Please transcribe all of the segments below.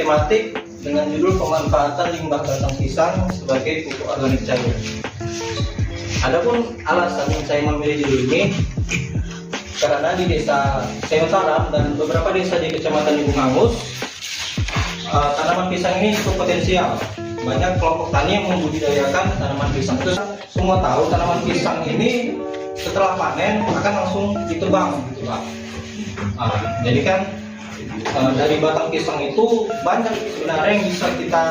tematik dengan judul pemanfaatan limbah batang pisang sebagai pupuk organik cair. Adapun alasan saya memilih judul ini karena di desa Seyotaram dan beberapa desa di Kecamatan Ibu Mangus, tanaman pisang ini cukup potensial. Banyak kelompok tani yang membudidayakan tanaman pisang. Semua tahu tanaman pisang ini setelah panen akan langsung ditebang, gitu Pak. Jadi kan dari batang pisang itu banyak sebenarnya yang bisa kita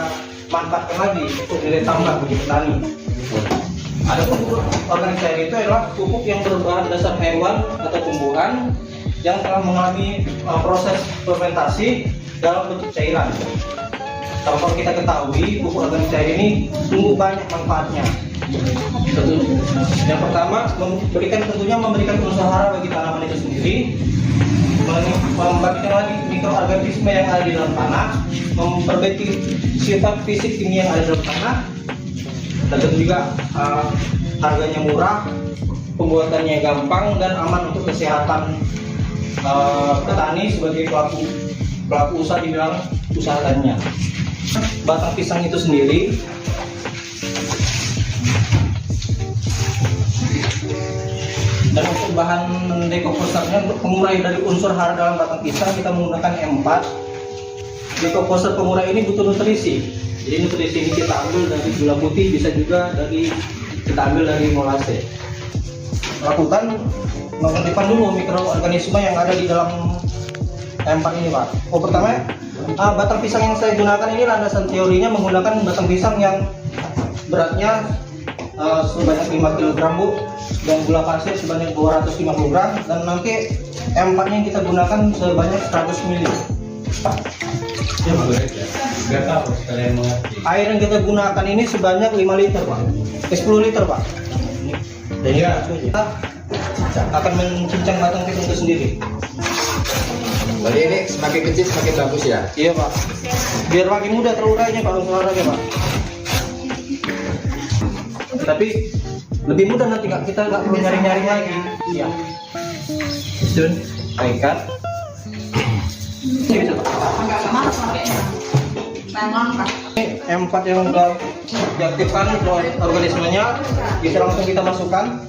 manfaatkan lagi untuk nilai tambah bagi petani. Adapun pupuk organik cair itu adalah pupuk yang berbahan dasar hewan atau tumbuhan yang telah mengalami proses fermentasi dalam bentuk cairan. Kalau kita ketahui, pupuk organik cair ini sungguh banyak manfaatnya. Yang pertama, memberikan unsur hara bagi tanaman itu sendiri, membangkitkan lagi mikroorganisme yang ada di dalam tanah, memperbaiki sifat fisik kimia yang ada di dalam tanah, dan tentu juga harganya murah, pembuatannya gampang dan aman untuk kesehatan petani sebagai pelaku usaha di dalam usahanya. Batang pisang itu sendiri dan untuk bahan dekomposernya, untuk pengurai dari unsur hara dalam batang pisang kita menggunakan M4. Dekomposer pengurai ini butuh nutrisi. Jadi nutrisi ini kita ambil dari gula putih, bisa juga kita ambil dari molase. Lakukan mengaktifkan dulu mikroorganisme yang ada di dalam M4 ini Pak. Pertama, batang pisang yang saya gunakan ini landasan teorinya menggunakan batang pisang yang beratnya sebanyak 5 kg Bu, dan gula pasir sebanyak 250 gram, dan nanti M4 nya kita gunakan sebanyak 100 ml. Air yang kita gunakan ini sebanyak 5 liter Pak, 10 liter Pak. Jadi kita akan mencincang batang pisang itu sendiri. Jadi ini semakin kecil semakin bagus ya? Iya Pak, biar makin mudah terurainya Pak, unsur-haranya Pak. Tapi lebih mudah nanti kita nggak perlu nyari-nyari lagi. Iya. Sun, ikat. Ini M4 yang udah diaktifkan organismenya, bisa langsung kita masukkan.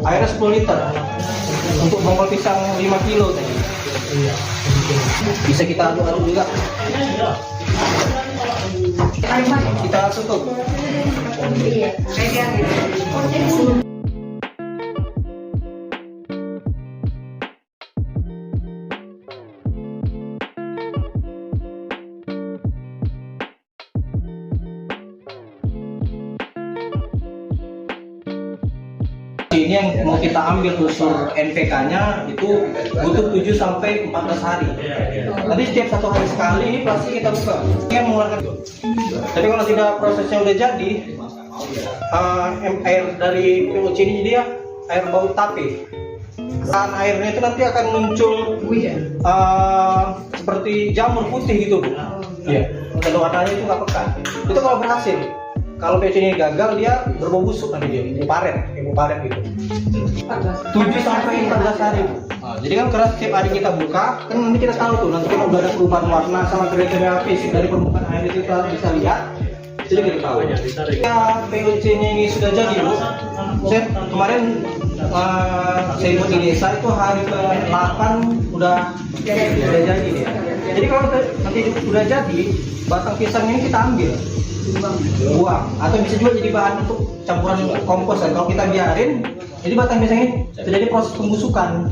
Airnya 10 liter untuk bongkol pisang 5 kilo tadi. Bisa kita aduk-aduk juga. Kita tutup. Ini yang mau kita ambil unsur NPK-nya itu butuh 7 sampai 14 hari. Tapi setiap 1 hari sekali ini plastik kita buka. Ini yang mengeluarkan. Tapi kalau tidak prosesnya udah jadi, air dari POC ini dia air bau tape. Dan airnya itu nanti akan muncul seperti jamur putih gitu Bu. Iya. Dan warnanya itu nggak pekat. Itu kalau berhasil. Kalau POC ini gagal, dia berbau busuk nanti dia, ibu paret gitu. 7 sampai 14 hari. Jadi kan karena setiap hari kita buka, kan nanti kita tahu tuh, nanti kalau udah ada perubahan warna sama kriteria fisik dari permukaan air itu kita bisa lihat. Jadi kita tahu. Ya, POC-nya ini sudah jadi Bu. Saya kemarin saya buat di desa itu hari ke-8 udah jadi dia. Jadi kalau nanti udah jadi, batang pisang ini kita ambil, buang, atau bisa juga jadi bahan untuk campuran kompos. Kalau kita biarin, jadi batang pisang ini terjadi proses pembusukan.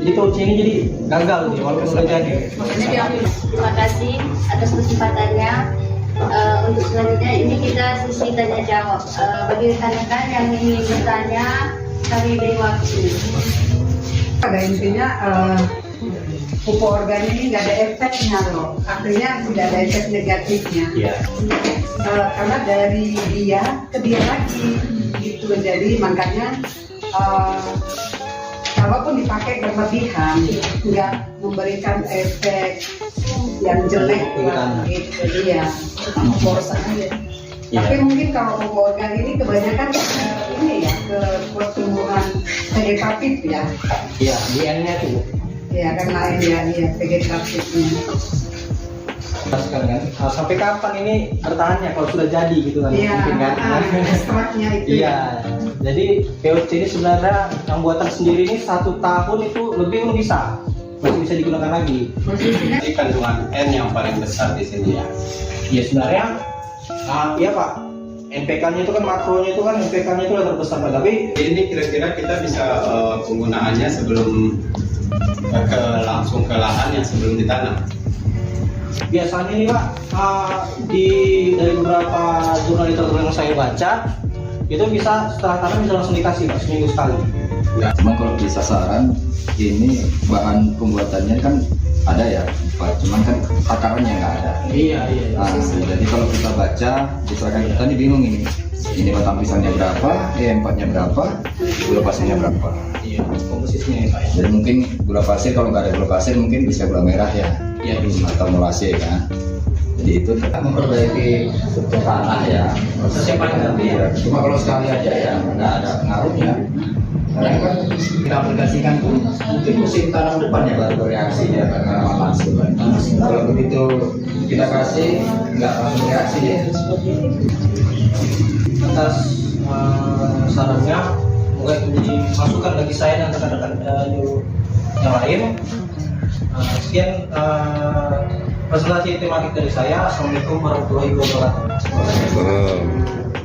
Jadi POC ini jadi gagal nih walaupun sudah jadi. Terima kasih atas kesempatannya. Untuk selanjutnya ini kita sesi tanya jawab. Bagi rekan-rekan yang ingin bertanya, kami beri waktu. Pada intinya pupuk organik ini nggak ada efeknya loh, artinya tidak ada efek negatifnya. Karena dari dia ke dia lagi gitu. Jadi makanya kalaupun dipakai berlebihan nggak memberikan efek yang jelek gitu dia, boros aja. Tapi mungkin kalau pupuk organik ini kebanyakan ini ya ke pertumbuhan vegetatif ya. Iya, DNA tuh. Ya kan lain ya, vegetatifnya. Kan, sampai kapan ini bertahannya kalau sudah jadi gitu kan? Iya, Mungkin kan? ekstraknya itu. Iya, jadi POC ini sebenarnya yang buatan sendiri ini 1 tahun itu lebih pun bisa, masih bisa digunakan lagi. Ini kandungan N yang paling besar di sini ya. Ya sebenarnya, iya Pak, NPK-nya itu kan makronya itu kan NPK-nya itu udah terbesar Pak, tapi Ini kira-kira kita bisa penggunaannya sebelum langsung ke lahan yang sebelum ditanam. biasanya nih Pak, dari beberapa jurnal literatur yang saya baca, itu bisa setelah tanam bisa langsung dikasih Pak, seminggu sekali. Ya. Cuma kalau bisa saran, ini bahan pembuatannya kan ada ya, Pak. Cuman kan takarannya nggak ada. Iya. Nah, jadi kalau kita baca, misalkan kita nih bingung ini batang pisangnya berapa, empatnya berapa, gula pasirnya berapa. Iya, komposisinya ya Pak. Jadi mungkin gula pasir, kalau nggak ada gula pasir mungkin bisa gula merah ya, Iya, bisa. atau molase kan. Jadi itu tetap memperbaiki struktur tanah ya. Prosesnya paling nanti ya. Cuma kalau sekali aja ya nggak ada pengaruhnya. Karena kan kita aplikasikan pun mungkin musim tanam depannya baru bereaksi ya karena langsung. Kalau begitu kita kasih nggak langsung reaksi ya. Atas sarannya, mulai menjadi masukan bagi saya dan rekan-rekan yang lain. Sekian presentasi tematik dari saya. Assalamualaikum warahmatullahi wabarakatuh.